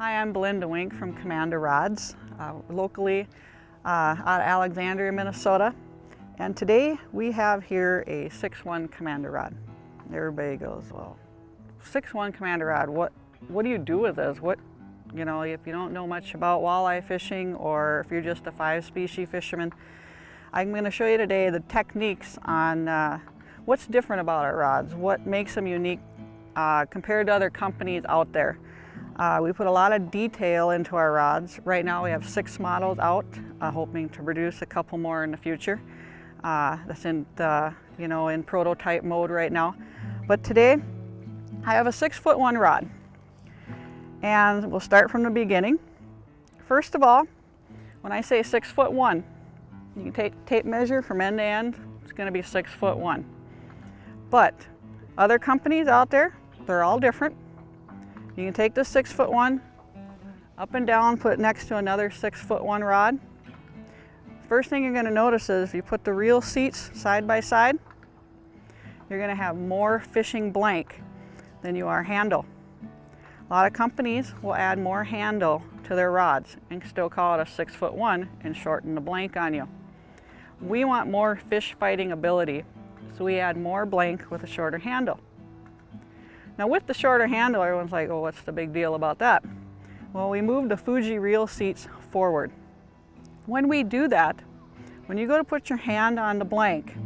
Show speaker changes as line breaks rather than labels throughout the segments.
Hi, I'm Belinda Wink from Commander Rods, locally out of Alexandria, Minnesota. And today we have here a 6'1" Commander rod. Everybody goes, well, 6'1" Commander rod, what do you do with this? You know, if you don't know much about walleye fishing, or if you're just a 5-species fisherman, I'm going to show you today the techniques on what's different about our rods, what makes them unique compared to other companies out there. We put a lot of detail into our rods. Right now we have 6 models out, hoping to produce a couple more in the future. That's in prototype mode right now. But today I have a 6'1" rod, and we'll start from the beginning. First of all, when I say 6'1", you can take tape measure from end to end. It's going to be 6'1". But other companies out there, they're all different. You can take this 6'1" up and down, put it next to another 6'1" rod. First thing you're going to notice is if you put the reel seats side by side, you're going to have more fishing blank than you are handle. A lot of companies will add more handle to their rods and still call it a 6'1" and shorten the blank on you. We want more fish fighting ability, so we add more blank with a shorter handle. Now with the shorter handle, everyone's like, oh, what's the big deal about that? Well, we move the Fuji reel seats forward. When we do that, when you go to put your hand on the blank,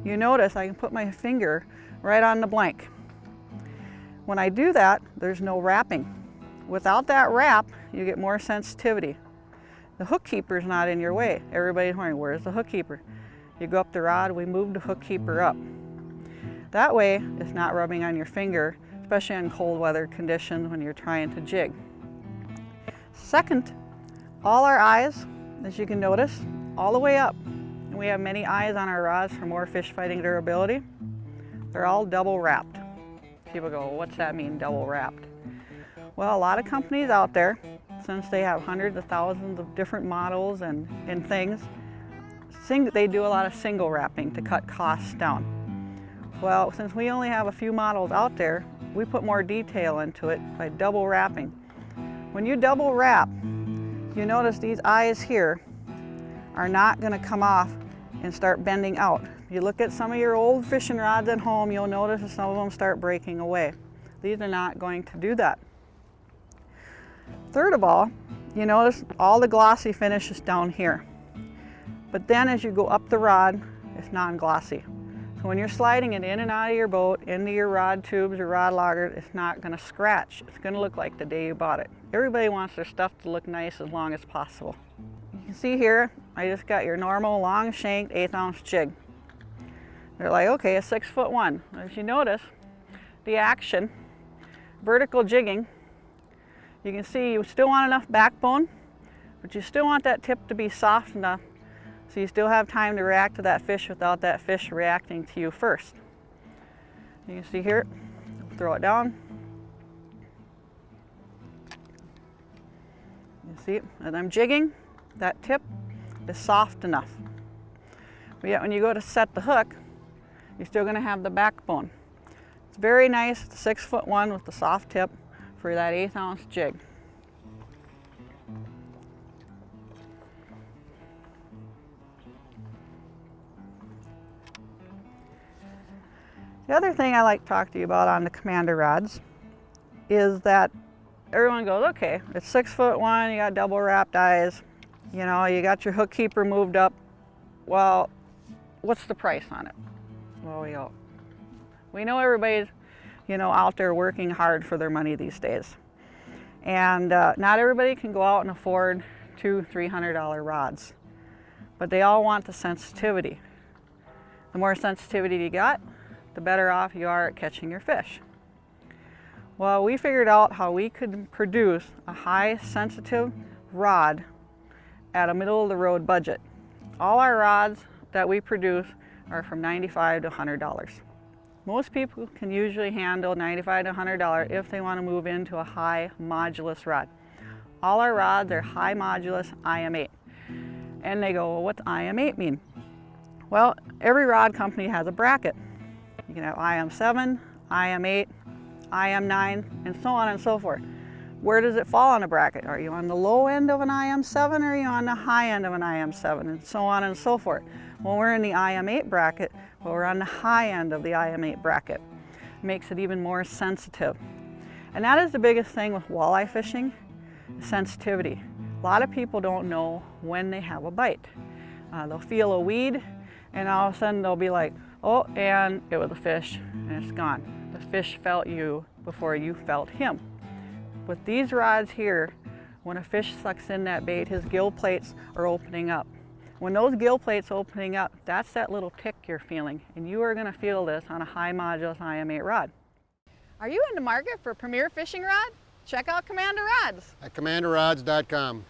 you notice I can put my finger right on the blank. When I do that, there's no wrapping. Without that wrap, you get more sensitivity. The hook keeper is not in your way. Everybody's wondering, where's the hook keeper? You go up the rod, we move the hook keeper up. That way, it's not rubbing on your finger, especially in cold weather conditions when you're trying to jig. Second, all our eyes, as you can notice, all the way up. And we have many eyes on our rods for more fish fighting durability. They're all double wrapped. People go, well, what's that mean, double wrapped? Well, a lot of companies out there, since they have hundreds of thousands of different models and things, they do a lot of single wrapping to cut costs down. Well, since we only have a few models out there, we put more detail into it by double wrapping. When you double wrap, you notice these eyes here are not going to come off and start bending out. If you look at some of your old fishing rods at home, you'll notice that some of them start breaking away. These are not going to do that. Third of all, you notice all the glossy finish is down here. But then as you go up the rod, it's non-glossy. So when you're sliding it in and out of your boat, into your rod tubes or rod logger, it's not going to scratch. It's going to look like the day you bought it. Everybody wants their stuff to look nice as long as possible. You can see here, I just got your normal long shanked 1/8 oz jig. They're like, okay, a 6'1". As you notice, the action, vertical jigging, you can see you still want enough backbone, but you still want that tip to be soft enough so you still have time to react to that fish without that fish reacting to you first. You can see here, throw it down. You see, as I'm jigging, that tip is soft enough. But yet when you go to set the hook, you're still going to have the backbone. It's very nice, it's a 6'1" with the soft tip for that 1/8 oz jig. The other thing I like to talk to you about on the Commander rods is that everyone goes, okay, it's 6'1", you got double wrapped eyes, you know, you got your hook keeper moved up. Well, what's the price on it? Well, we know everybody's, out there working hard for their money these days. And not everybody can go out and afford $200–300 rods, but they all want the sensitivity. The more sensitivity you got, the better off you are at catching your fish. Well, we figured out how we could produce a high sensitive rod at a middle of the road budget. All our rods that we produce are from $95 to $100. Most people can usually handle $95 to $100 if they want to move into a high modulus rod. All our rods are high modulus IM8. And they go, well, what's IM8 mean? Well, every rod company has a bracket. You can have IM7, IM8, IM9, and so on and so forth. where does it fall on a bracket? Are you on the low end of an IM7 or are you on the high end of an IM7, and so on and so forth. When we're in the IM8 bracket, well, we're on the high end of the IM8 bracket. It makes it even more sensitive. And that is the biggest thing with walleye fishing, sensitivity. A lot of people don't know when they have a bite. They'll feel a weed and all of a sudden they'll be like, oh, and it was a fish and it's gone. The fish felt you before you felt him. With these rods here, when a fish sucks in that bait, his gill plates are opening up. When those gill plates opening up, that's that little tick you're feeling, and you are going to feel this on a high modulus IM8 rod. Are you in the market for a premier fishing rod? Check out Commander Rods
at commanderrods.com.